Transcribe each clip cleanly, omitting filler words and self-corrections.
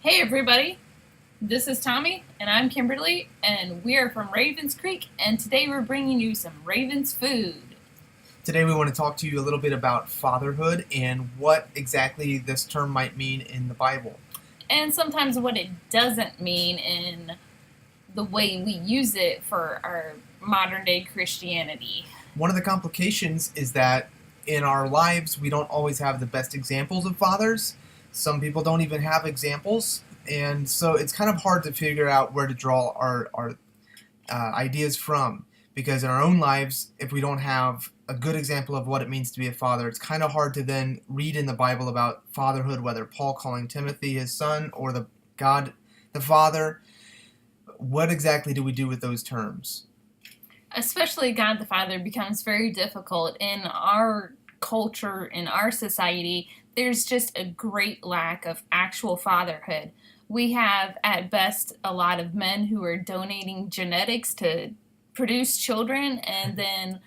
Hey everybody, this is Tommy and I'm Kimberly and we are from Ravens Creek and today we're bringing you some Ravens food. Today, we want to talk to you a little bit about fatherhood and what exactly this term might mean in the Bible. And sometimes what it doesn't mean in the way we use it for our modern day Christianity. One of the complications is that in our lives, we don't always have the best examples of fathers. Some people don't even have examples, and so it's kind of hard to figure out where to draw our ideas from. Because in our own lives, if we don't have a good example of what it means to be a father, it's kind of hard to then read in the Bible about fatherhood, whether Paul calling Timothy his son or the God the Father. What exactly do we do with those terms? Especially God the Father becomes very difficult in our culture, in our society. There's just a great lack of actual fatherhood. We have, at best, a lot of men who are donating genetics to produce children, and then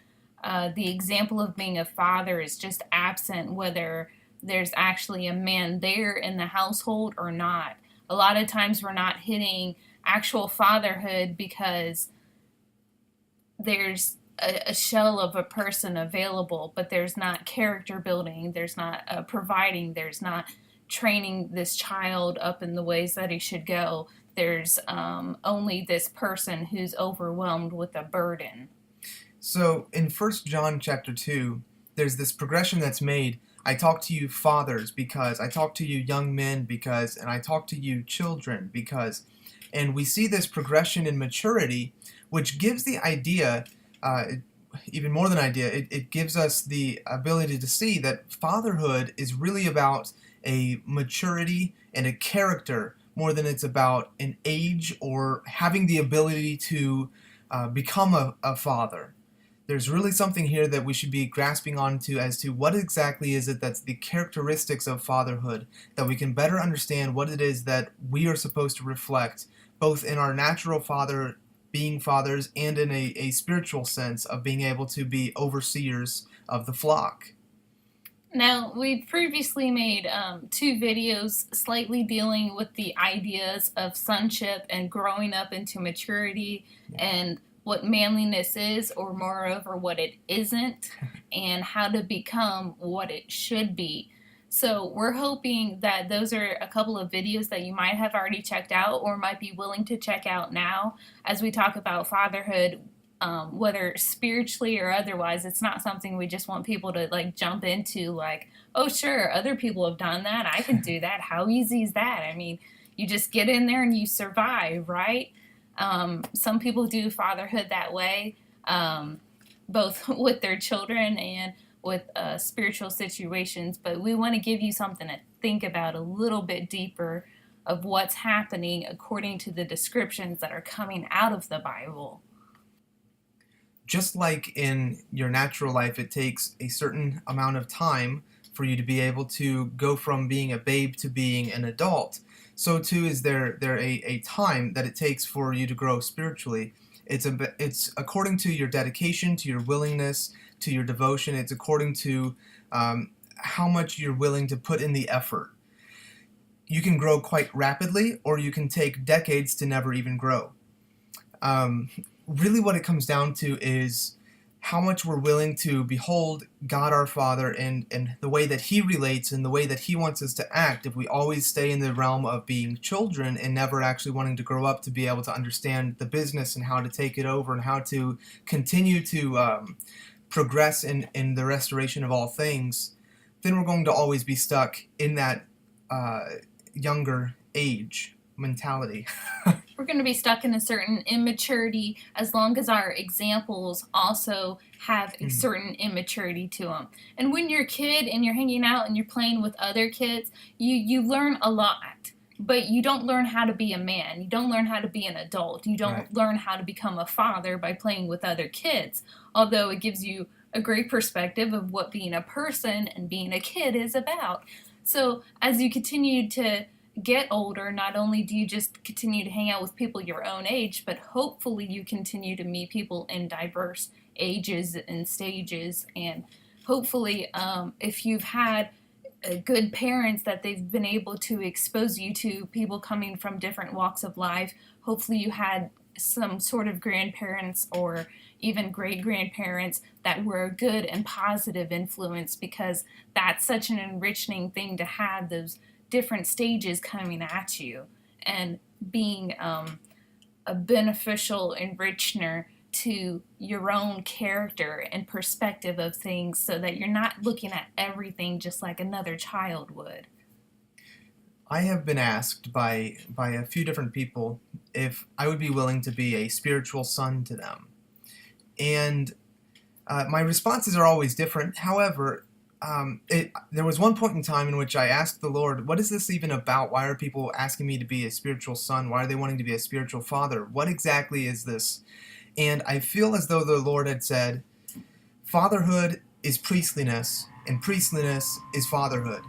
the example of being a father is just absent, whether there's actually a man there in the household or not. A lot of times we're not hitting actual fatherhood because there's a shell of a person available, but there's not character building, there's not providing, there's not training this child up in the ways that he should go. There's only this person who's overwhelmed with a burden. So in First John chapter 2, there's this progression that's made. I talk to you fathers because, I talk to you young men because, and I talk to you children because. And we see this progression in maturity, which gives the idea, even more than idea, it gives us the ability to see that fatherhood is really about a maturity and a character more than it's about an age or having the ability to become a father. There's really something here that we should be grasping onto as to what exactly is it that's the characteristics of fatherhood, that we can better understand what it is that we are supposed to reflect, both in our natural father being fathers and in a spiritual sense of being able to be overseers of the flock. Now, we've previously made two videos slightly dealing with the ideas of sonship and growing up into maturity and what manliness is, or moreover, what it isn't, and how to become what it should be. So, we're hoping that those are a couple of videos that you might have already checked out or might be willing to check out now as we talk about fatherhood, whether spiritually or otherwise. It's not something we just want people to like jump into, like, oh, sure, other people have done that. I can do that. How easy is that? I mean, you just get in there and you survive, right? Some people do fatherhood that way, both with their children and with spiritual situations, but we want to give you something to think about a little bit deeper of what's happening according to the descriptions that are coming out of the Bible. Just like in your natural life, it takes a certain amount of time for you to be able to go from being a babe to being an adult, so too is there a time that it takes for you to grow spiritually. It's according to your dedication, to your willingness, to your devotion. It's according to how much you're willing to put in the effort. You can grow quite rapidly, or you can take decades to never even grow. Um, Really, what it comes down to is how much we're willing to behold God our Father and the way that He relates and the way that He wants us to act. If we always stay in the realm of being children and never actually wanting to grow up to be able to understand the business and how to take it over and how to continue to progress in the restoration of all things, then we're going to always be stuck in that uh, younger age mentality. We're going to be stuck in a certain immaturity as long as our examples also have a certain immaturity to them. And when you're a kid and you're hanging out and you're playing with other kids, you learn a lot. But you don't learn how to be a man. You don't learn how to be an adult. You don't Right. learn how to become a father by playing with other kids. Although it gives you a great perspective of what being a person and being a kid is about. So as you continue to get older, not only do you just continue to hang out with people your own age, but hopefully you continue to meet people in diverse ages and stages. And hopefully, if you've had good parents that they've been able to expose you to people coming from different walks of life. Hopefully, you had some sort of grandparents or even great grandparents that were a good and positive influence, because that's such an enriching thing to have those different stages coming at you and being a beneficial enricher to your own character and perspective of things, so that you're not looking at everything just like another child would. I have been asked by a few different people if I would be willing to be a spiritual son to them. And my responses are always different. However, there was one point in time in which I asked the Lord, what is this even about? Why are people asking me to be a spiritual son? Why are they wanting to be a spiritual father? What exactly is this? And I feel as though the Lord had said, fatherhood is priestliness, and priestliness is fatherhood.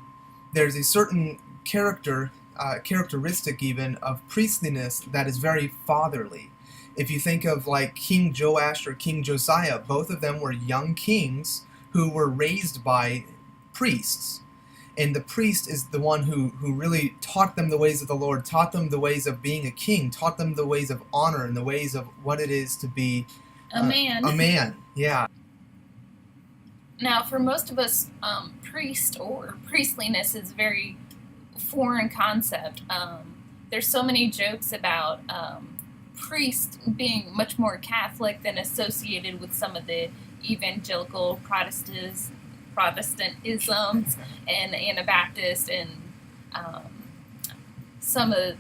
There's a certain characteristic even of priestliness that is very fatherly. If you think of like King Joash or King Josiah, both of them were young kings who were raised by priests. And the priest is the one who really taught them the ways of the Lord, taught them the ways of being a king, taught them the ways of honor and the ways of what it is to be A man. A man, yeah. Now, for most of us, priest or priestliness is a very foreign concept. There's so many jokes about priests being much more Catholic than associated with some of the evangelical Protestantisms and Anabaptist and some of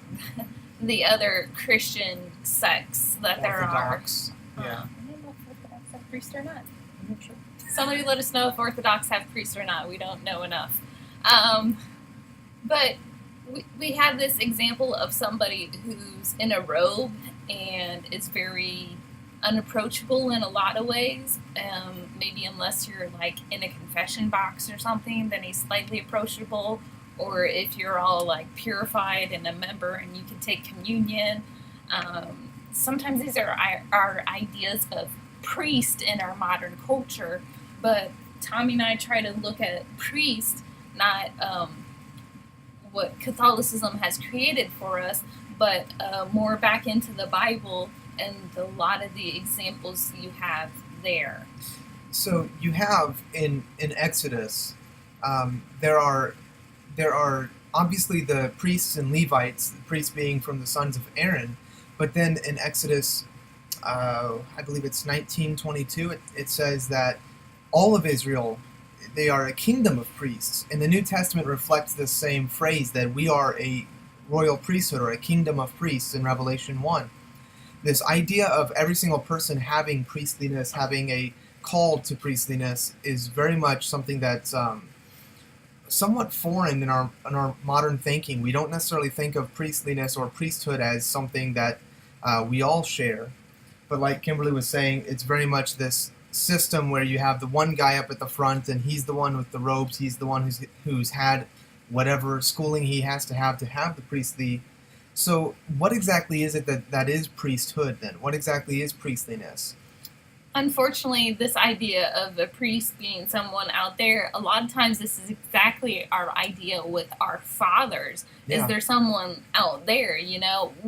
the other Christian sects that Orthodox. there are. Yeah. I don't know if Orthodox have priests or not. I'm not sure. Somebody let us know if Orthodox have priests or not. We don't know enough. But we have this example of somebody who's in a robe and is very unapproachable in a lot of ways. Maybe unless you're like in a confession box or something, then he's slightly approachable. Or if you're all like purified and a member and you can take communion. Sometimes these are our ideas of priest in our modern culture, but Tommy and I try to look at priest not what Catholicism has created for us, but more back into the Bible and a lot of the examples you have there. So you have in Exodus, there are obviously the priests and Levites, the priests being from the sons of Aaron, but then in Exodus, I believe it's 19:22, it says that all of Israel, they are a kingdom of priests. And the New Testament reflects this same phrase that we are a royal priesthood or a kingdom of priests in Revelation 1. This idea of every single person having priestliness, having a call to priestliness, is very much something that's somewhat foreign in our modern thinking. We don't necessarily think of priestliness or priesthood as something that we all share. But like Kimberly was saying, it's very much this system where you have the one guy up at the front and he's the one with the robes, he's the one who's had whatever schooling he has to have the priestly. So what exactly is it that is priesthood then? What exactly is priestliness? Unfortunately, this idea of a priest being someone out there, a lot of times this is exactly our idea with our fathers. Yeah. Is there someone out there,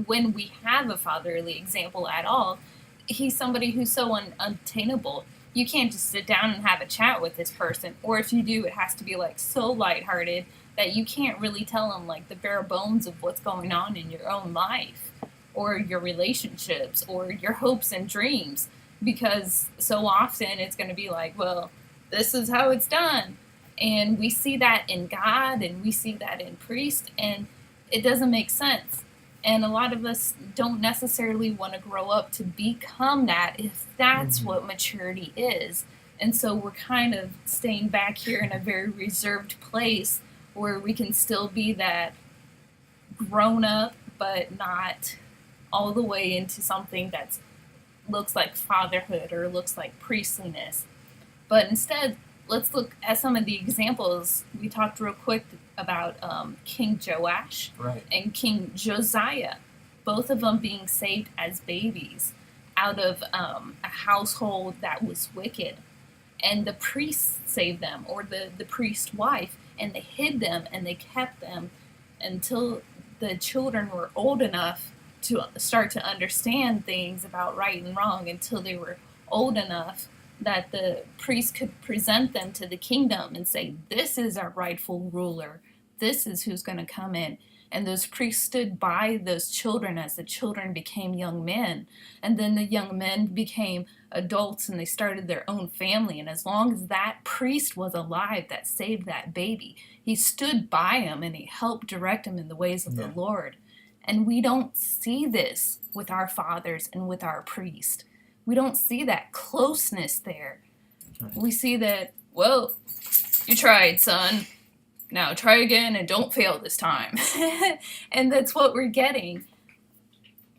when we have a fatherly example at all, he's somebody who's so unattainable. You can't just sit down and have a chat with this person. Or if you do, it has to be like so lighthearted that you can't really tell them like the bare bones of what's going on in your own life or your relationships or your hopes and dreams. Because so often it's going to be like, well, this is how it's done. And we see that in God and we see that in priest, and it doesn't make sense. And a lot of us don't necessarily want to grow up to become that if that's what maturity is. And so we're kind of staying back here in a very reserved place where we can still be that grown up, but not all the way into something that looks like fatherhood or looks like priestliness. But instead, let's look at some of the examples. We talked real quick about King Joash and King Josiah, both of them being saved as babies out of a household that was wicked. And the priest saved them, or the priest wife. and they hid them and they kept them until the children were old enough to start to understand things about right and wrong, until they were old enough that the priest could present them to the kingdom and say, this is our rightful ruler. This is who's going to come in. And those priests stood by those children as the children became young men. And then the young men became adults and they started their own family. And as long as that priest was alive that saved that baby, he stood by him and he helped direct him in the ways of the Lord. And we don't see this with our fathers and with our priest. We don't see that closeness there. Right. We see that, well, you tried, son. Now try again and don't fail this time. And that's what we're getting.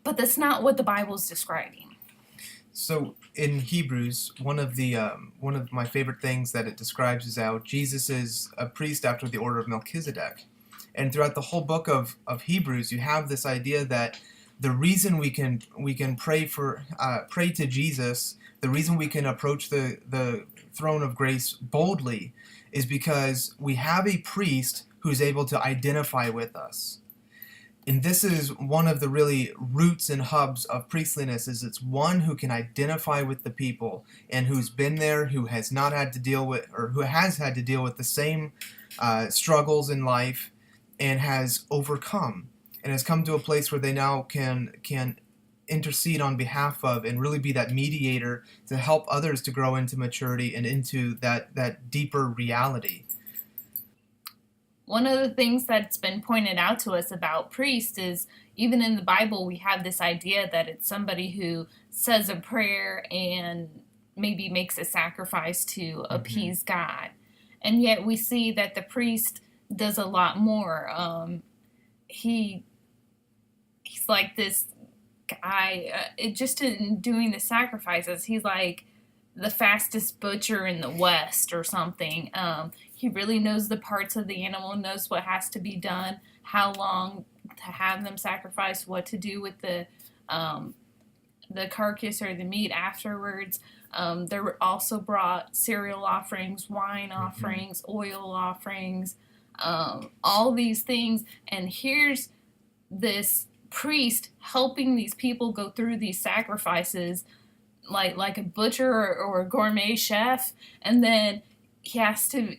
But that's not what the Bible's describing. So in Hebrews, one of my favorite things that it describes is how Jesus is a priest after the order of Melchizedek. And throughout the whole book of Hebrews, you have this idea that the reason we can pray to Jesus, the reason we can approach the throne of grace boldly, is because we have a priest who's able to identify with us. And this is one of the really roots and hubs of priestliness, is it's one who can identify with the people and who's been there, who has not had to deal with, or who has had to deal with the same struggles in life and has overcome and has come to a place where they now can intercede on behalf of and really be that mediator to help others to grow into maturity and into that deeper reality. One of the things that's been pointed out to us about priests is, even in the Bible, we have this idea that it's somebody who says a prayer and maybe makes a sacrifice to appease God. And yet we see that the priest does a lot more. He's like this guy, just in doing the sacrifices, he's like the fastest butcher in the West or something. He really knows the parts of the animal, knows what has to be done, how long to have them sacrificed, what to do with the carcass or the meat afterwards. There were also brought cereal offerings, wine offerings, oil offerings, all these things. And here's this priest helping these people go through these sacrifices like a butcher or a gourmet chef. And then he has to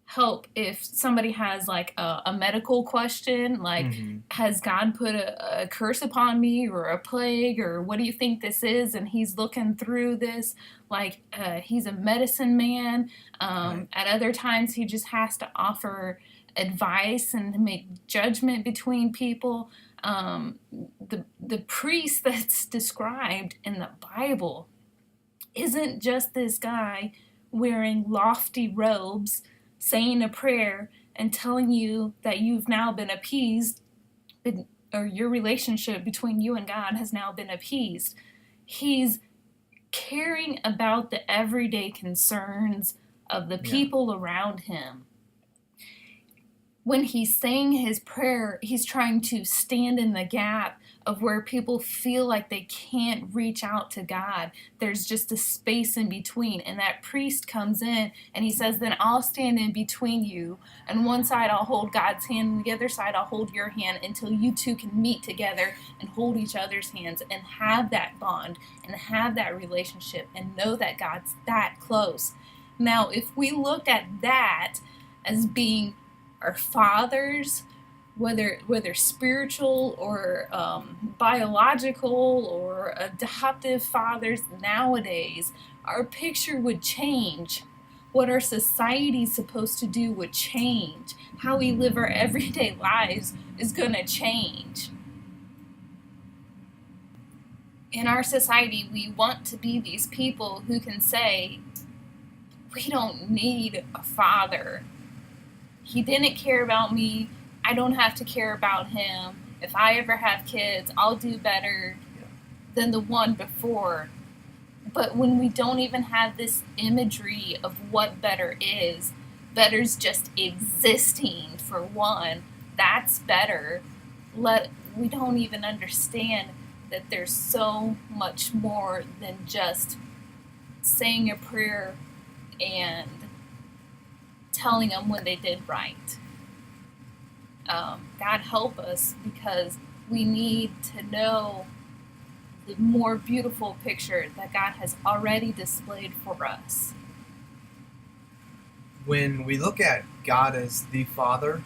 help if somebody has like a medical question, like has God put a curse upon me or a plague, or what do you think this is? And he's looking through this like he's a medicine man. At other times he just has to offer advice and make judgment between people. The priest that's described in the Bible isn't just this guy wearing lofty robes, saying a prayer, and telling you that you've now been appeased, or your relationship between you and God has now been appeased. He's caring about the everyday concerns of the people around him. When he's saying his prayer, he's trying to stand in the gap of where people feel like they can't reach out to God. There's just a space in between. And that priest comes in and he says, then I'll stand in between you. And one side I'll hold God's hand, and the other side I'll hold your hand, until you two can meet together and hold each other's hands and have that bond and have that relationship and know that God's that close. Now, if we looked at that as being our fathers, whether spiritual or biological or adoptive fathers nowadays, our picture would change. What our society's supposed to do would change. How we live our everyday lives is going to change. In our society, we want to be these people who can say, we don't need a father. He didn't care about me. I don't have to care about him. If I ever have kids, I'll do better than the one before. But when we don't even have this imagery of what better is, better's just existing for one. That's better. We don't even understand that there's so much more than just saying a prayer and telling them when they did right. God help us, because we need to know the more beautiful picture that God has already displayed for us. When we look at God as the Father,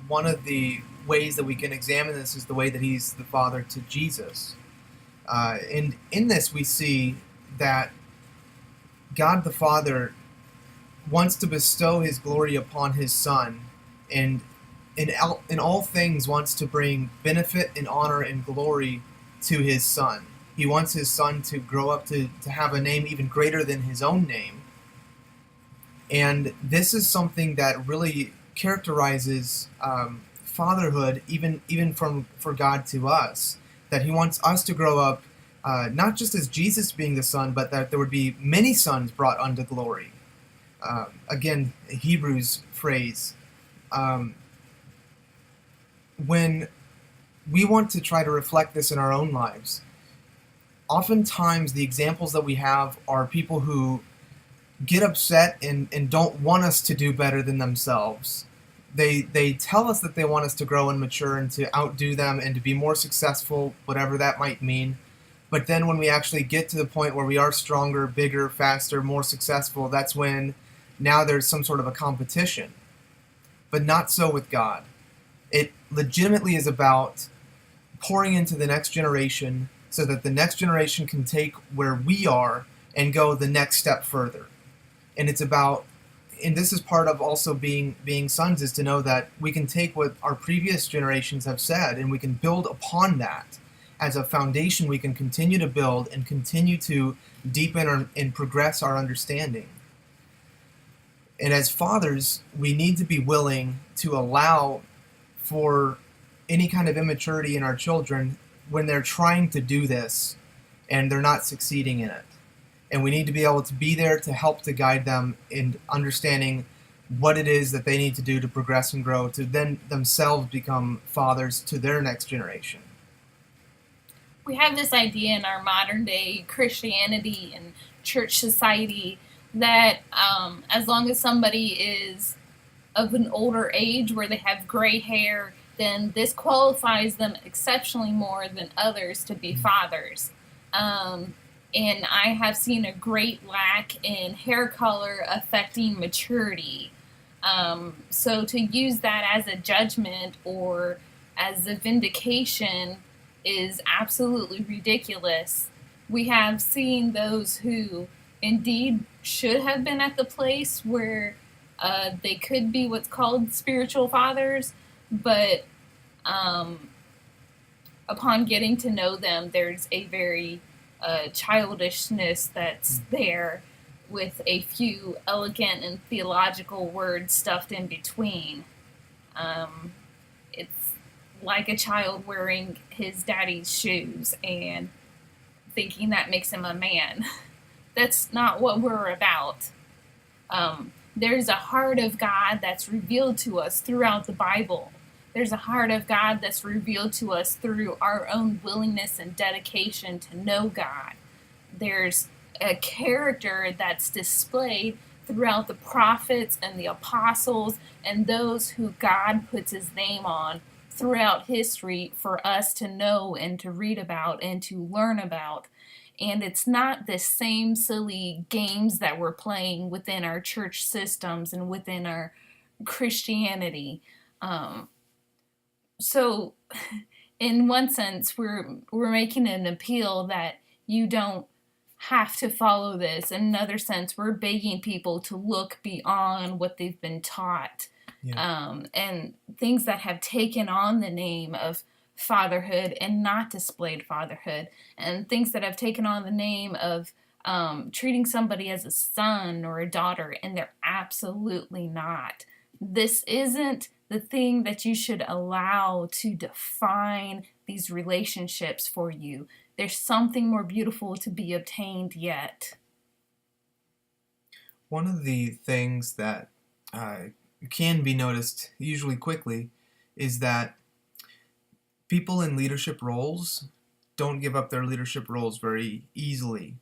one of the ways that we can examine this is the way that He's the Father to Jesus. And in this, we see that God the Father wants to bestow His glory upon His Son, and in all things wants to bring benefit and honor and glory to His Son. He wants His Son to grow up to have a name even greater than His own name. And this is something that really characterizes fatherhood, even for God to us. That He wants us to grow up not just as Jesus being the Son, but that there would be many sons brought unto glory. Again, Hebrews phrase. When we want to try to reflect this in our own lives, oftentimes the examples that we have are people who get upset and don't want us to do better than themselves. They tell us that they want us to grow and mature and to outdo them and to be more successful, whatever that might mean. But then when we actually get to the point where we are stronger, bigger, faster, more successful, that's when now there's some sort of a competition. But not so with God. It legitimately is about pouring into the next generation so that the next generation can take where we are and go the next step further. And it's about, and this is part of also being sons, is to know that we can take what our previous generations have said and we can build upon that as a foundation. We can continue to build and continue to deepen and progress our understanding. And as fathers, we need to be willing to allow for any kind of immaturity in our children when they're trying to do this and they're not succeeding in it. And we need to be able to be there to help to guide them in understanding what it is that they need to do to progress and grow, to then themselves become fathers to their next generation. We have this idea in our modern day Christianity and church society that as long as somebody is of an older age where they have gray hair, then this qualifies them exceptionally more than others to be fathers. And I have seen a great lack in hair color affecting maturity. So to use that as a judgment or as a vindication is absolutely ridiculous. We have seen those who indeed should have been at the place where they could be what's called spiritual fathers, but upon getting to know them, there's a very childishness that's there with a few elegant and theological words stuffed in between. It's like a child wearing his daddy's shoes and thinking that makes him a man. That's not what we're about. There's a heart of God that's revealed to us throughout the Bible. There's a heart of God that's revealed to us through our own willingness and dedication to know God. There's a character that's displayed throughout the prophets and the apostles and those who God puts his name on throughout history for us to know and to read about and to learn about. And it's not the same silly games that we're playing within our church systems and within our Christianity. So, in one sense, we're making an appeal that you don't have to follow this. In another sense, we're begging people to look beyond what they've been taught, and things that have taken on the name of fatherhood and not displayed fatherhood, and things that have taken on the name of treating somebody as a son or a daughter, and they're absolutely not. This isn't the thing that you should allow to define these relationships for you. There's something more beautiful to be obtained yet. One of the things that can be noticed usually quickly is that people in leadership roles don't give up their leadership roles very easily.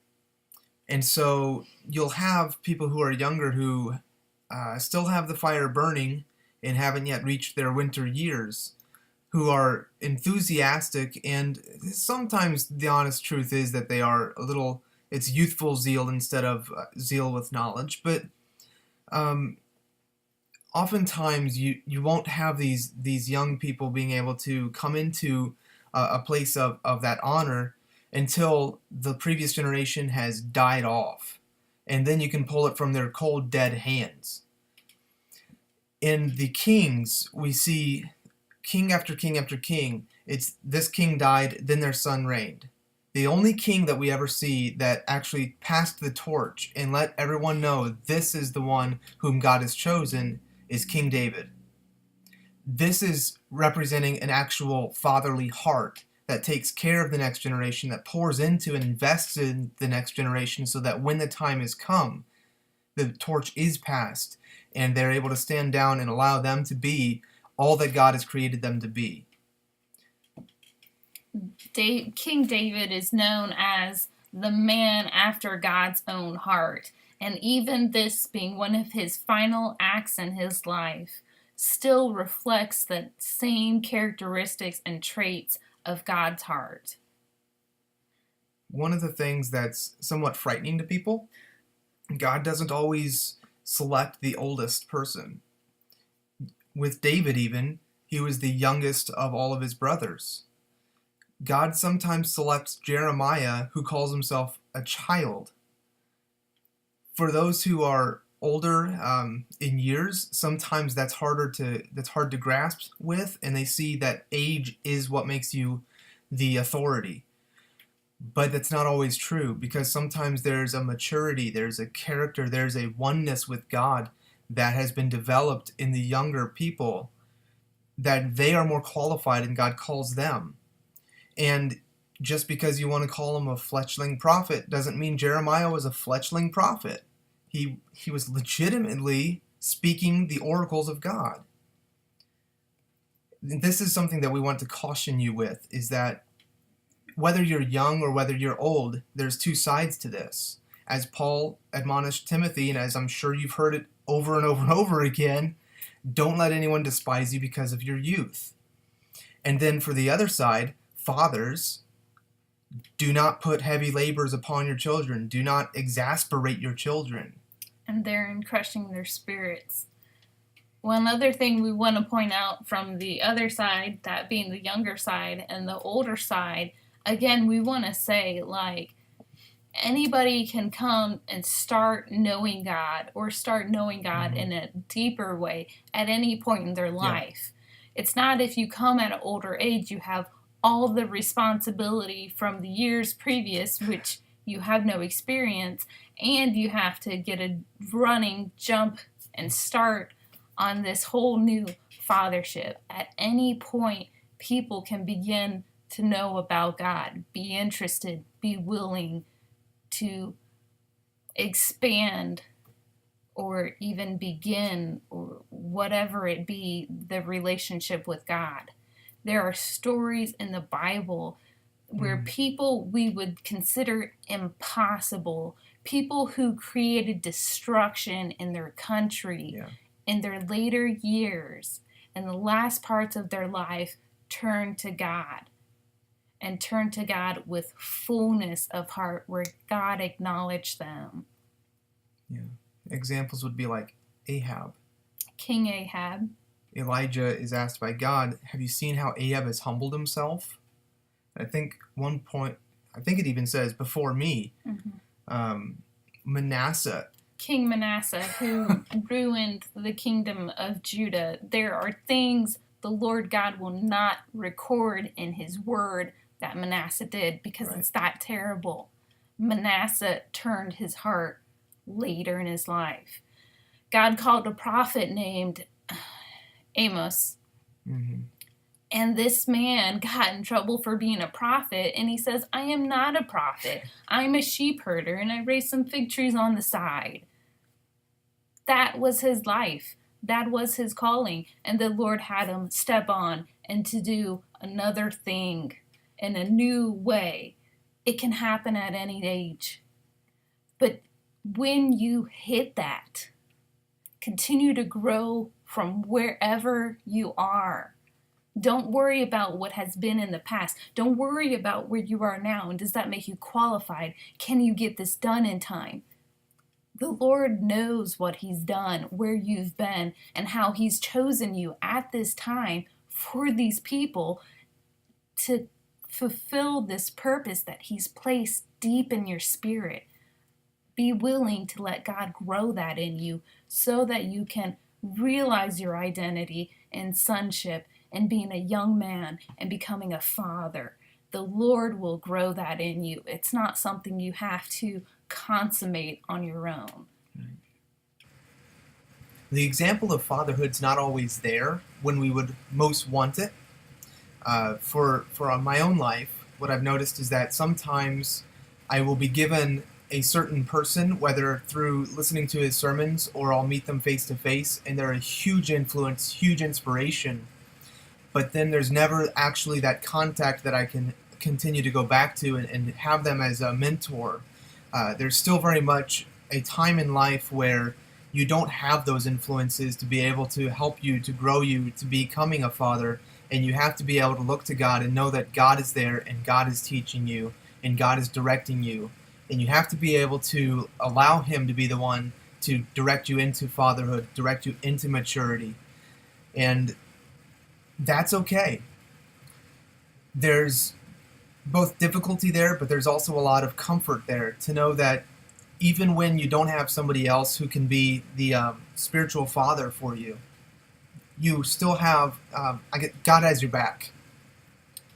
And so you'll have people who are younger who still have the fire burning and haven't yet reached their winter years, who are enthusiastic, and sometimes the honest truth is that they are a little, it's youthful zeal instead of zeal with knowledge, but um, oftentimes you won't have these young people being able to come into a place of that honor until the previous generation has died off, and then you can pull it from their cold dead hands. In the kings, we see king after king after king. It's this king died, then their son reigned. The only king that we ever see that actually passed the torch and let everyone know this is the one whom God has chosen is King David. This is representing an actual fatherly heart that takes care of the next generation, that pours into and invests in the next generation so that when the time has come, the torch is passed and they're able to stand down and allow them to be all that God has created them to be. King David is known as the man after God's own heart, and even this being one of his final acts in his life still reflects the same characteristics and traits of God's heart. One of the things that's somewhat frightening to people, God doesn't always select the oldest person. With David even, he was the youngest of all of his brothers. God sometimes selects Jeremiah, who calls himself a child. For those who are older in years, sometimes that's hard to grasp with, and they see that age is what makes you the authority. But that's not always true, because sometimes there's a maturity, there's a character, there's a oneness with God that has been developed in the younger people, that they are more qualified and God calls them. And just because you want to call him a fledgling prophet doesn't mean Jeremiah was a fledgling prophet. He was legitimately speaking the oracles of God. This is something that we want to caution you with, is that whether you're young or whether you're old, there's two sides to this. As Paul admonished Timothy, and as I'm sure you've heard it over and over and over again, don't let anyone despise you because of your youth. And then for the other side, fathers, do not put heavy labors upon your children. Do not exasperate your children. And therein crushing their spirits. One other thing we want to point out from the other side, that being the younger side and the older side, again, we want to say, like, anybody can come and start knowing God, or start knowing God in a deeper way at any point in their life. Yeah. It's not if you come at an older age, you have all the responsibility from the years previous, which you have no experience, and you have to get a running jump and start on this whole new fathership. At any point, people can begin to know about God, be interested, be willing to expand or even begin, or whatever it be, the relationship with God. There are stories in the Bible where people we would consider impossible, people who created destruction in their country, in their later years, in the last parts of their life, turned to God. And turned to God with fullness of heart, where God acknowledged them. Yeah. Examples would be like Ahab. King Ahab. Elijah is asked by God, have you seen how Ahab has humbled himself? I think one point, I think it even says, before me. Manasseh. King Manasseh, who ruined the kingdom of Judah. There are things the Lord God will not record in his word that Manasseh did, because it's that terrible. Manasseh turned his heart later in his life. God called a prophet named Amos. And this man got in trouble for being a prophet, and he says, I am not a prophet. I'm a sheep herder, and I raise some fig trees on the side. That was his life. That was his calling. And the Lord had him step on and to do another thing in a new way. It can happen at any age. But when you hit that, Continue to grow from wherever you are. Don't worry about what has been in the past. Don't worry about where you are now. And does that make you qualified? Can you get this done in time? The Lord knows what He's done, where you've been, and how He's chosen you at this time for these people to fulfill this purpose that He's placed deep in your spirit. Be willing to let God grow that in you so that you can realize your identity in sonship and being a young man and becoming a father. The Lord will grow that in you. It's not something you have to consummate on your own. The example of fatherhood's not always there when we would most want it. For my own life, what I've noticed is that sometimes I will be given a certain person, whether through listening to his sermons or I'll meet them face to face, and they're a huge influence, huge inspiration. But then there's never actually that contact that I can continue to go back to and have them as a mentor. There's still very much a time in life where you don't have those influences to be able to help you, to grow you, to becoming a father, and you have to be able to look to God and know that God is there and God is teaching you and God is directing you. And you have to be able to allow Him to be the one to direct you into fatherhood, direct you into maturity. And that's okay. There's both difficulty there, but there's also a lot of comfort there to know that even when you don't have somebody else who can be the spiritual father for you, you still have God has your back,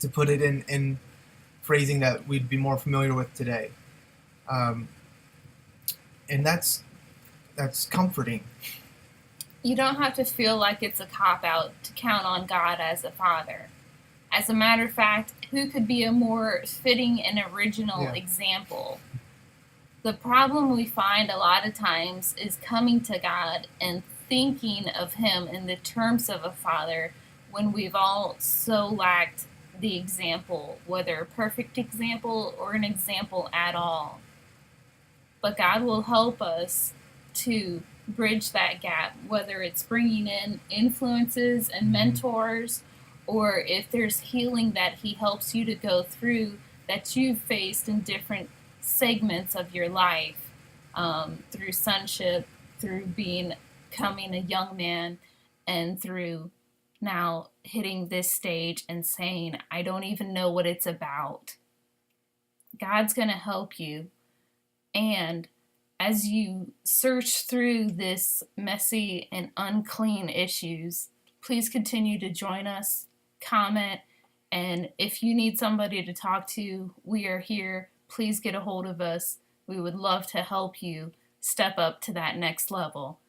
to put it in phrasing that we'd be more familiar with today. And that's comforting. You don't have to feel like it's a cop-out to count on God as a father. As a matter of fact, who could be a more fitting and original example? The problem we find a lot of times is coming to God and thinking of Him in the terms of a father when we've all so lacked the example, whether a perfect example or an example at all. But God will help us to bridge that gap, whether it's bringing in influences and mentors, or if there's healing that He helps you to go through that you've faced in different segments of your life, through sonship, through becoming a young man, and through now hitting this stage and saying, I don't even know what it's about. God's going to help you. And as you search through this messy and unclean issues, please continue to join us, comment, and if you need somebody to talk to, we are here. Please get a hold of us. We would love to help you step up to that next level.